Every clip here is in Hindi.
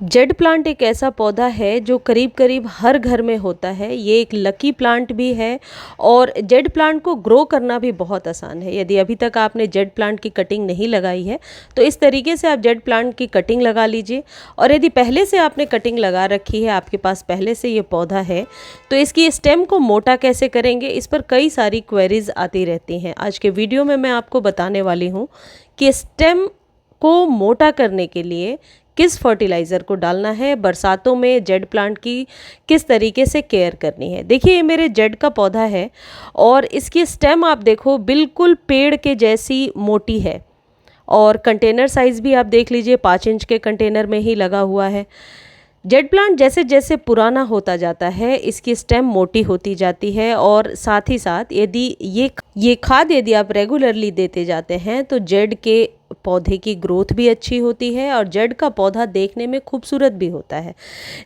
जेड प्लांट एक ऐसा पौधा है जो करीब करीब हर घर में होता है। ये एक लकी प्लांट भी है और जेड प्लांट को ग्रो करना भी बहुत आसान है। यदि अभी तक आपने जेड प्लांट की कटिंग नहीं लगाई है तो इस तरीके से आप जेड प्लांट की कटिंग लगा लीजिए। और यदि पहले से आपने कटिंग लगा रखी है, आपके पास पहले से ये पौधा है, तो इसकी स्टेम को मोटा कैसे करेंगे, इस पर कई सारी क्वेरीज आती रहती हैं। आज के वीडियो में मैं आपको बताने वाली हूँ कि स्टेम को मोटा करने के लिए किस फर्टिलाइज़र को डालना है, बरसातों में जेड प्लांट की किस तरीके से केयर करनी है। देखिए, ये मेरे जेड का पौधा है और इसकी स्टेम आप देखो बिल्कुल पेड़ के जैसी मोटी है। और कंटेनर साइज़ भी आप देख लीजिए, 5 इंच के कंटेनर में ही लगा हुआ है। जेड प्लांट जैसे जैसे पुराना होता जाता है इसकी स्टेम मोटी होती जाती है। और साथ ही साथ यदि ये खाद यदि आप रेगुलरली देते जाते हैं तो जेड के पौधे की ग्रोथ भी अच्छी होती है और जेड का पौधा देखने में खूबसूरत भी होता है।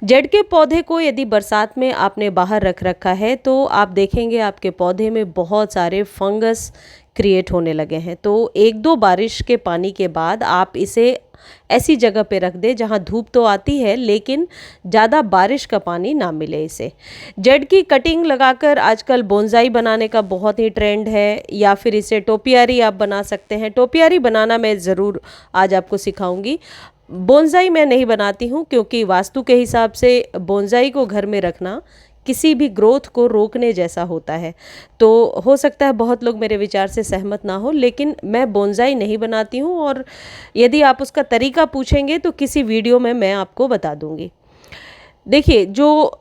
जेड के पौधे को यदि बरसात में आपने बाहर रख रखा है तो आप देखेंगे आपके पौधे में बहुत सारे फंगस क्रिएट होने लगे हैं। तो 1-2 बारिश के पानी के बाद आप इसे ऐसी जगह पे रख दे जहाँ धूप तो आती है लेकिन ज़्यादा बारिश का पानी ना मिले इसे। जेड की कटिंग लगाकर आजकल बोनसाई बनाने का बहुत ही ट्रेंड है, या फिर इसे टोपियारी आप बना सकते हैं। टोपियारी बनाना मैं ज़रूर आज आपको सिखाऊंगी। बोनसाई मैं नहीं बनाती हूँ क्योंकि वास्तु के हिसाब से बोनसाई को घर में रखना किसी भी ग्रोथ को रोकने जैसा होता है। तो हो सकता है बहुत लोग मेरे विचार से सहमत ना हो, लेकिन मैं बोनसाई नहीं बनाती हूँ और यदि आप उसका तरीका पूछेंगे तो किसी वीडियो में मैं आपको बता दूँगी। देखिए, जो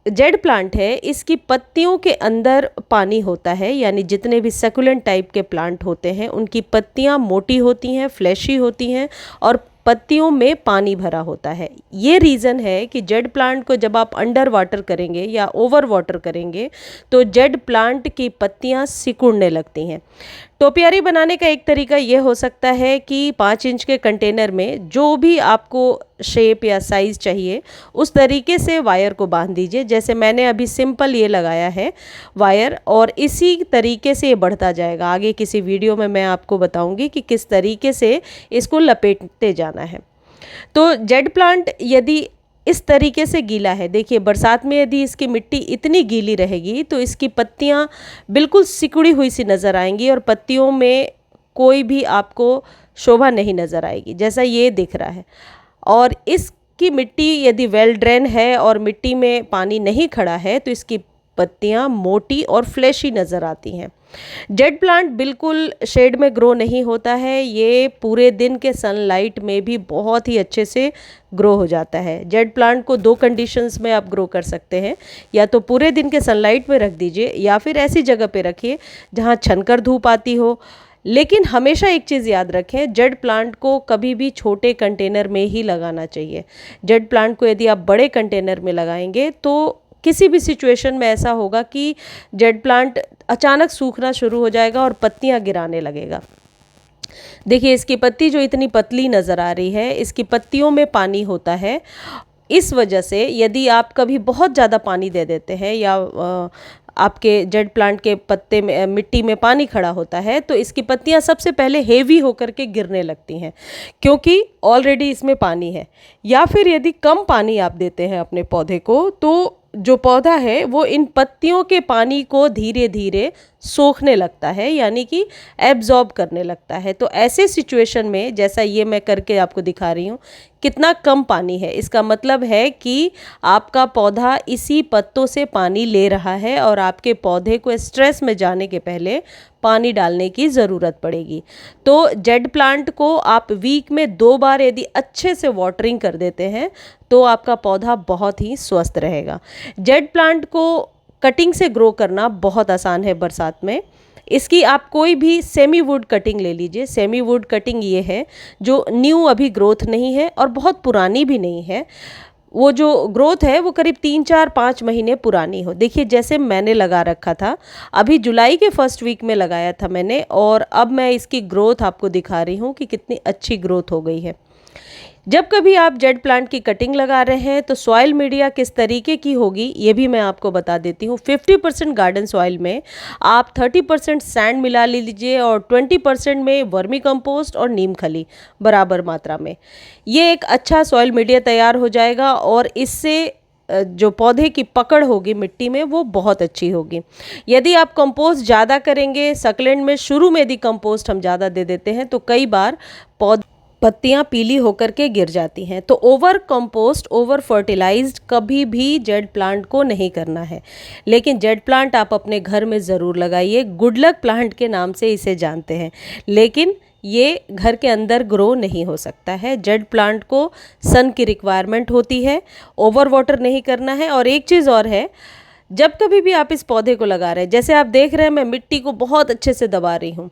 जेड प्लांट है इसकी पत्तियों के अंदर पानी होता है, यानी जितने भी सकुलेंट टाइप के प्लांट होते हैं उनकी पत्तियां मोटी होती हैं, फ्लैशी होती हैं और पत्तियों में पानी भरा होता है। ये रीज़न है कि जेड प्लांट को जब आप अंडर वाटर करेंगे या ओवर वाटर करेंगे तो जेड प्लांट की पत्तियां सिकुड़ने लगती हैं। टोपियारी बनाने का एक तरीका ये हो सकता है कि 5 इंच के कंटेनर में जो भी आपको शेप या साइज़ चाहिए उस तरीके से वायर को बांध दीजिए। जैसे मैंने अभी सिंपल ये लगाया है वायर, और इसी तरीके से ये बढ़ता जाएगा। आगे किसी वीडियो में मैं आपको बताऊंगी कि किस तरीके से इसको लपेटते जाना है। तो जेड प्लांट यदि इस तरीके से गीला है, देखिए बरसात में यदि इसकी मिट्टी इतनी गीली रहेगी तो इसकी पत्तियां बिल्कुल सिकुड़ी हुई सी नज़र आएंगी और पत्तियों में कोई भी आपको शोभा नहीं नज़र आएगी, जैसा ये दिख रहा है। और इसकी मिट्टी यदि वेल ड्रेन है और मिट्टी में पानी नहीं खड़ा है तो इसकी पत्तियां मोटी और फ्लैशी नज़र आती हैं। जेड प्लांट बिल्कुल शेड में ग्रो नहीं होता है, ये पूरे दिन के सनलाइट में भी बहुत ही अच्छे से ग्रो हो जाता है। जेड प्लांट को 2 कंडीशंस में आप ग्रो कर सकते हैं, या तो पूरे दिन के सनलाइट में रख दीजिए या फिर ऐसी जगह पे रखिए जहाँ छनकर धूप आती हो। लेकिन हमेशा एक चीज़ याद रखें, जेड प्लांट को कभी भी छोटे कंटेनर में ही लगाना चाहिए। जेड प्लांट को यदि आप बड़े कंटेनर में लगाएंगे तो किसी भी सिचुएशन में ऐसा होगा कि जेड प्लांट अचानक सूखना शुरू हो जाएगा और पत्तियां गिराने लगेगा। देखिए, इसकी पत्ती जो इतनी पतली नज़र आ रही है, इसकी पत्तियों में पानी होता है। इस वजह से यदि आप कभी बहुत ज़्यादा पानी दे देते हैं या आपके जेड प्लांट के पत्ते में मिट्टी में पानी खड़ा होता है तो इसकी पत्तियां सबसे पहले हेवी होकर के गिरने लगती हैं क्योंकि ऑलरेडी इसमें पानी है। या फिर यदि कम पानी आप देते हैं अपने पौधे को तो जो पौधा है वो इन पत्तियों के पानी को धीरे धीरे सोखने लगता है, यानी कि एब्जॉर्ब करने लगता है। तो ऐसे सिचुएशन में जैसा ये मैं करके आपको दिखा रही हूँ कितना कम पानी है, इसका मतलब है कि आपका पौधा इसी पत्तों से पानी ले रहा है और आपके पौधे को स्ट्रेस में जाने के पहले पानी डालने की ज़रूरत पड़ेगी। तो जेड प्लांट को आप वीक में 2 बार यदि अच्छे से वाटरिंग कर देते हैं तो आपका पौधा बहुत ही स्वस्थ रहेगा। जेड प्लांट को कटिंग से ग्रो करना बहुत आसान है बरसात में। इसकी आप कोई भी सेमी वुड कटिंग ले लीजिए। सेमी वुड कटिंग ये है जो न्यू अभी ग्रोथ नहीं है और बहुत पुरानी भी नहीं है। वो जो ग्रोथ है वो करीब 3-4-5 महीने पुरानी हो। देखिए, जैसे मैंने लगा रखा था, अभी जुलाई के फर्स्ट वीक में लगाया था मैंने, और अब मैं इसकी ग्रोथ आपको दिखा रही हूँ कि कितनी अच्छी ग्रोथ हो गई है। जब कभी आप जेड प्लांट की कटिंग लगा रहे हैं तो सॉइल मीडिया किस तरीके की होगी ये भी मैं आपको बता देती हूँ। 50% गार्डन सॉइल में आप 30% सैंड मिला लीजिए और 20% में वर्मी कंपोस्ट और नीम खली बराबर मात्रा में। ये एक अच्छा सॉइल मीडिया तैयार हो जाएगा और इससे जो पौधे की पकड़ होगी मिट्टी में वो बहुत अच्छी होगी। यदि आप कंपोस्ट ज़्यादा करेंगे, सक्लेंट में शुरू में यदि कंपोस्ट हम ज़्यादा दे देते हैं तो कई बार पत्तियां पीली होकर के गिर जाती हैं। तो ओवर कंपोस्ट, ओवर फर्टिलाइज्ड कभी भी जेड प्लांट को नहीं करना है। लेकिन जेड प्लांट आप अपने घर में ज़रूर लगाइए। गुड लक प्लांट के नाम से इसे जानते हैं, लेकिन ये घर के अंदर ग्रो नहीं हो सकता है। जेड प्लांट को सन की रिक्वायरमेंट होती है, ओवर वाटर नहीं करना है। और एक चीज़ और है, जब कभी भी आप इस पौधे को लगा रहे हैं, जैसे आप देख रहे हैं मैं मिट्टी को बहुत अच्छे से दबा रही हूँ।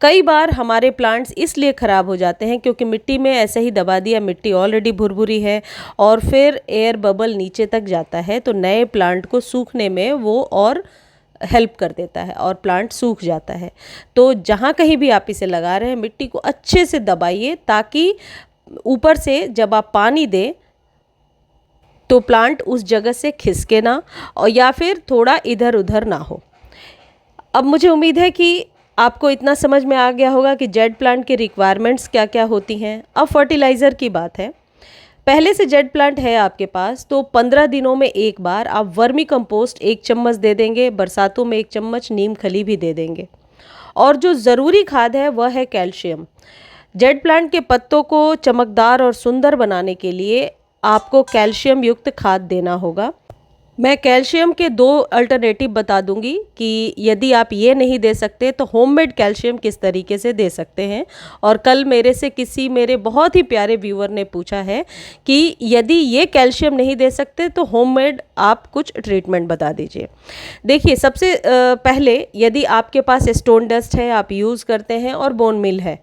कई बार हमारे प्लांट्स इसलिए ख़राब हो जाते हैं क्योंकि मिट्टी में ऐसे ही दबा दिया, मिट्टी ऑलरेडी भुरभुरी है और फिर एयर बबल नीचे तक जाता है तो नए प्लांट को सूखने में वो और हेल्प कर देता है और प्लांट सूख जाता है। तो जहाँ कहीं भी आप इसे लगा रहे हैं मिट्टी को अच्छे से दबाइए ताकि ऊपर से जब आप पानी दें तो प्लांट उस जगह से खिसके ना और या फिर थोड़ा इधर उधर ना हो। अब मुझे उम्मीद है कि आपको इतना समझ में आ गया होगा कि जेड प्लांट की रिक्वायरमेंट्स क्या क्या होती हैं। अब फर्टिलाइज़र की बात है। पहले से जेड प्लांट है आपके पास तो 15 दिनों में एक बार आप वर्मी कंपोस्ट 1 चम्मच दे देंगे, बरसातों में 1 चम्मच नीम खली भी दे देंगे। और जो ज़रूरी खाद है वह है कैल्शियम। जेड प्लांट के पत्तों को चमकदार और सुंदर बनाने के लिए आपको कैल्शियम युक्त खाद देना होगा। मैं कैल्शियम के 2 अल्टरनेटिव बता दूंगी कि यदि आप ये नहीं दे सकते तो होममेड कैल्शियम किस तरीके से दे सकते हैं। और कल मेरे से किसी मेरे बहुत ही प्यारे व्यूअर ने पूछा है कि यदि ये कैल्शियम नहीं दे सकते तो होममेड आप कुछ ट्रीटमेंट बता दीजिए। देखिए, सबसे पहले यदि आपके पास स्टोन डस्ट है, आप यूज़ करते हैं और बोन मिल है,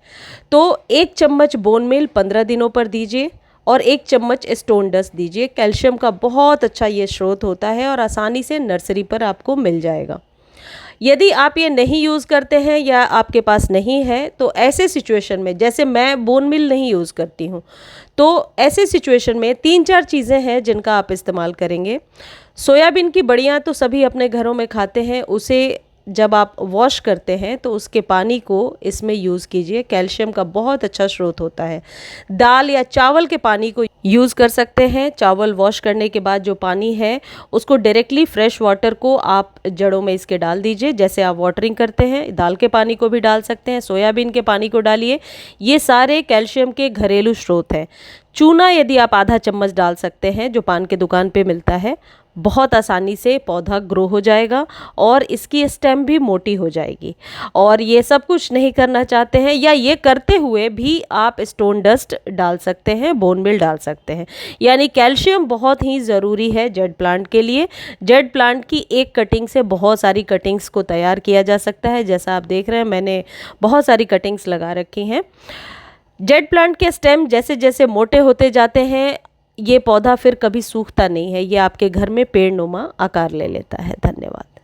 तो 1 चम्मच बोन मिल 15 दिनों पर दीजिए और 1 चम्मच स्टोन डस्ट दीजिए। कैल्शियम का बहुत अच्छा ये स्रोत होता है और आसानी से नर्सरी पर आपको मिल जाएगा। यदि आप ये नहीं यूज़ करते हैं या आपके पास नहीं है तो ऐसे सिचुएशन में, जैसे मैं बोन मिल नहीं यूज़ करती हूँ, तो ऐसे सिचुएशन में 3-4 चीज़ें हैं जिनका आप इस्तेमाल करेंगे। सोयाबीन की बड़ियाँ तो सभी अपने घरों में खाते हैं, उसे जब आप वॉश करते हैं तो उसके पानी को इसमें यूज़ कीजिए। कैल्शियम का बहुत अच्छा स्रोत होता है। दाल या चावल के पानी को यूज़ कर सकते हैं। चावल वॉश करने के बाद जो पानी है उसको डायरेक्टली फ्रेश वाटर को आप जड़ों में इसके डाल दीजिए। जैसे आप वाटरिंग करते हैं, दाल के पानी को भी डाल सकते हैं, सोयाबीन के पानी को डालिए। ये सारे कैल्शियम के घरेलू स्रोत हैं। चूना यदि आप आधा चम्मच डाल सकते हैं जो पान के दुकान पे मिलता है, बहुत आसानी से पौधा ग्रो हो जाएगा और इसकी स्टेम भी मोटी हो जाएगी। और ये सब कुछ नहीं करना चाहते हैं या ये करते हुए भी आप स्टोन डस्ट डाल सकते हैं, बोन मिल डाल सकते हैं। यानी कैल्शियम बहुत ही ज़रूरी है जेड प्लांट के लिए। जेड प्लांट की एक कटिंग से बहुत सारी कटिंग्स को तैयार किया जा सकता है। जैसा आप देख रहे हैं मैंने बहुत सारी कटिंग्स लगा रखी हैं। जेड प्लांट के स्टेम जैसे जैसे मोटे होते जाते हैं ये पौधा फिर कभी सूखता नहीं है, ये आपके घर में पेड़ नुमा आकार ले लेता है। धन्यवाद।